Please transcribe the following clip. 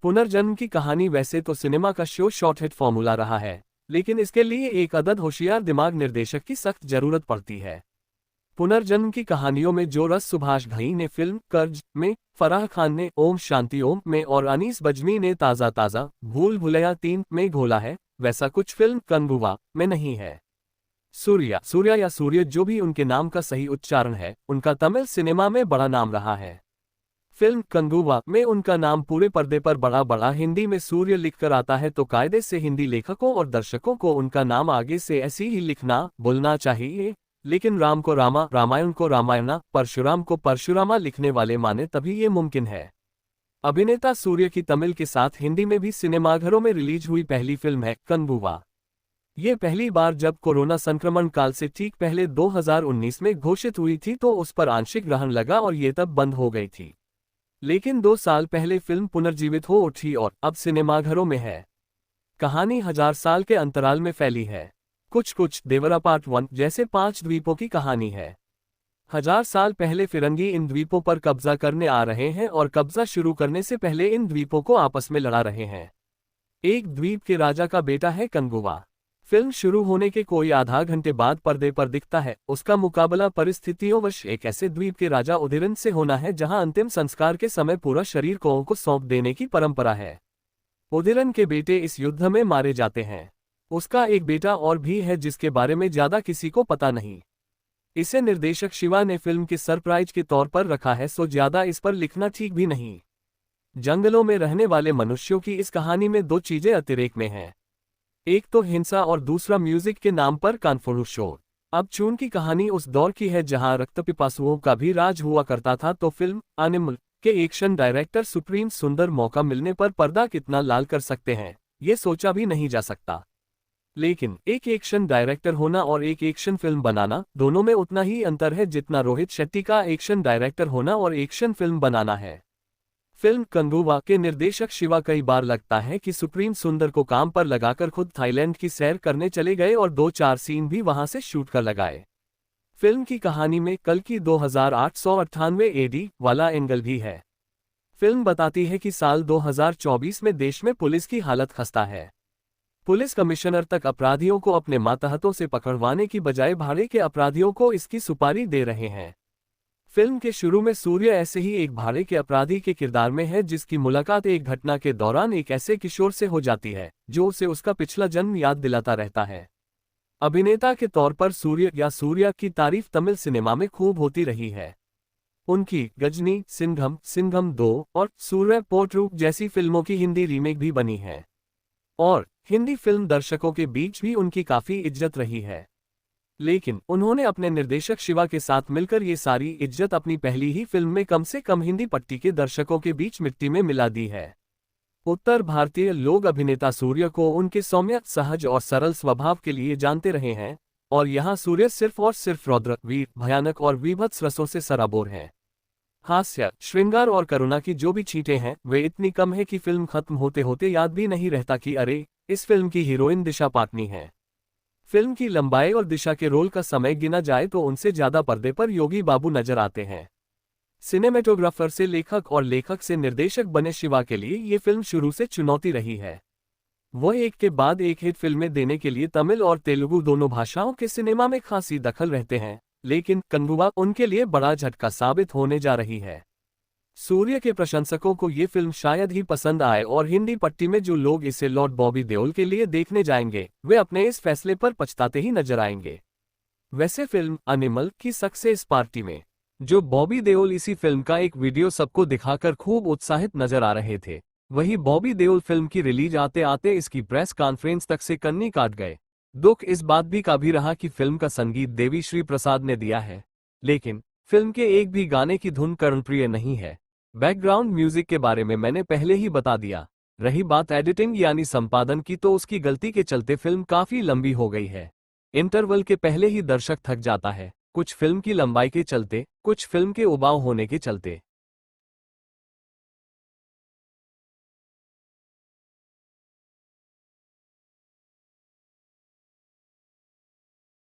पुनर्जन्म की कहानी वैसे तो सिनेमा का शो शॉर्ट हिट फॉर्मूला रहा है, लेकिन इसके लिए एक अदद होशियार दिमाग निर्देशक की सख्त जरूरत पड़ती है। पुनर्जन्म की कहानियों में जो रस सुभाष घई ने फिल्म कर्ज में, फराह खान ने ओम शांति ओम में और अनीस बज्मी ने ताज़ा ताज़ा भूल भुलैया 3 में घोला है, वैसा कुछ फिल्म कंगुवा में नहीं है। सूर्या या सूर्य जो भी उनके नाम का सही उच्चारण है, उनका तमिल सिनेमा में बड़ा नाम रहा है। फिल्म कंगुवा में उनका नाम पूरे पर्दे पर बड़ा बड़ा हिंदी में सूर्य लिखकर आता है, तो कायदे से हिंदी लेखकों और दर्शकों को उनका नाम आगे से ऐसी ही लिखना बोलना चाहिए। लेकिन राम को रामा, रामायण को रामायणा, परशुराम को परशुरामा लिखने वाले माने तभी ये मुमकिन है। अभिनेता सूर्य की तमिल के साथ हिंदी में भी सिनेमाघरों में रिलीज हुई पहली फिल्म है कंगुवा। ये पहली बार जब कोरोना संक्रमण काल से ठीक पहले 2019 में घोषित हुई थी, तो उस पर आंशिक ग्रहण लगा और ये तब बंद हो गई थी। लेकिन 2 साल पहले फिल्म पुनर्जीवित हो उठी और अब सिनेमाघरों में है। कहानी 1000 साल के अंतराल में फैली है। कुछ देवरा पार्ट 1 जैसे 5 द्वीपों की कहानी है। 1000 साल पहले फिरंगी इन द्वीपों पर कब्जा करने आ रहे हैं और कब्जा शुरू करने से पहले इन द्वीपों को आपस में लड़ा रहे हैं। एक द्वीप के राजा का बेटा है कंगुवा। फिल्म शुरू होने के कोई आधा घंटे बाद पर्दे पर दिखता है। उसका मुकाबला परिस्थितियोंवश एक ऐसे द्वीप के राजा उदिरन से होना है जहां अंतिम संस्कार के समय पूरा शरीर को सौंप देने की परंपरा है। उदिरन के बेटे इस युद्ध में मारे जाते हैं। उसका एक बेटा और भी है जिसके बारे में ज्यादा किसी को पता नहीं। इसे निर्देशक शिवा ने फिल्म के सरप्राइज के तौर पर रखा है, सो ज्यादा इस पर लिखना ठीक भी नहीं। जंगलों में रहने वाले मनुष्यों की इस कहानी में 2 चीजें अतिरेक में हैं। एक तो हिंसा और दूसरा म्यूजिक के नाम पर कानफूर शोर। अब चूंकि कहानी उस दौर की है जहां रक्तपिपासुओं का भी राज हुआ करता था, तो फिल्म एनिमल के एक्शन डायरेक्टर सुप्रीम सुंदर मौका मिलने पर पर्दा कितना लाल कर सकते हैं, ये सोचा भी नहीं जा सकता। लेकिन एक एक्शन डायरेक्टर होना और एक एक्शन फिल्म बनाना, दोनों में उतना ही अंतर है जितना रोहित शेट्टी का एक्शन डायरेक्टर होना और एक्शन फिल्म बनाना है। फिल्म कंगुवा के निर्देशक शिवा कई बार लगता है कि सुप्रीम सुंदर को काम पर लगाकर खुद थाईलैंड की सैर करने चले गए और 2-4 सीन भी वहां से शूट कर लगाए। फिल्म की कहानी में कल की 2898 एडी वाला एंगल भी है। फिल्म बताती है कि साल 2024 में देश में पुलिस की हालत खस्ता है। पुलिस कमिश्नर तक अपराधियों को अपने मातहतों से पकड़वाने की बजाय भाड़े के अपराधियों को इसकी सुपारी दे रहे हैं। फिल्म के शुरू में सूर्य ऐसे ही एक भाड़े के अपराधी के किरदार में है, जिसकी मुलाकात एक घटना के दौरान एक ऐसे किशोर से हो जाती है जो उसे उसका पिछला जन्म याद दिलाता रहता है। अभिनेता के तौर पर सूर्य या सूर्या की तारीफ तमिल सिनेमा में खूब होती रही है। उनकी गजनी, सिंघम 2 और सूर्य पोट्रू जैसी फिल्मों की हिंदी रीमेक भी बनी है और हिंदी फिल्म दर्शकों के बीच भी उनकी काफी इज्जत रही है। लेकिन उन्होंने अपने निर्देशक शिवा के साथ मिलकर ये सारी इज्जत अपनी पहली ही फिल्म में कम से कम हिंदी पट्टी के दर्शकों के बीच मिट्टी में मिला दी है। उत्तर भारतीय लोग अभिनेता सूर्य को उनके सौम्य, सहज और सरल स्वभाव के लिए जानते रहे हैं और यहाँ सूर्य सिर्फ और सिर्फ रौद्र, वीर, भयानक और विभत्स रसों से सराबोर हैं। हास्य, श्रृंगार और करुणा की जो भी छींटें हैं, वे इतनी कम है कि फिल्म खत्म होते होते याद भी नहीं रहता कि अरे, इस फिल्म की हीरोइन दिशा पाटनी है। फिल्म की लंबाई और दिशा के रोल का समय गिना जाए तो उनसे ज्यादा पर्दे पर योगी बाबू नजर आते हैं। सिनेमेटोग्राफर से लेखक और लेखक से निर्देशक बने शिवा के लिए ये फिल्म शुरू से चुनौती रही है। वह एक के बाद एक हिट फिल्में देने के लिए तमिल और तेलुगु दोनों भाषाओं के सिनेमा में खासी दखल रहते हैं, लेकिन कंगुवा उनके लिए बड़ा झटका साबित होने जा रही है। सूर्य के प्रशंसकों को ये फिल्म शायद ही पसंद आए और हिंदी पट्टी में जो लोग इसे लॉर्ड बॉबी देओल के लिए देखने जाएंगे, वे अपने इस फैसले पर पछताते ही नजर आएंगे। वैसे फिल्म एनिमल की सक्सेस पार्टी में जो बॉबी देओल इसी फिल्म का एक वीडियो सबको दिखाकर खूब उत्साहित नजर आ रहे थे, वही बॉबी देओल फिल्म की रिलीज आते आते इसकी प्रेस कॉन्फ्रेंस तक से कन्नी काट गए। दुख इस बात भी का भी रहा कि फिल्म का संगीत देवी श्री प्रसाद ने दिया है, लेकिन फिल्म के एक भी गाने की धुन कर्णप्रिय नहीं है। बैकग्राउंड म्यूजिक के बारे में मैंने पहले ही बता दिया। रही बात एडिटिंग यानी संपादन की, तो उसकी गलती के चलते फिल्म काफी लंबी हो गई है। इंटरवल के पहले ही दर्शक थक जाता है, कुछ फिल्म की लंबाई के चलते, कुछ फिल्म के उबाऊ होने के चलते।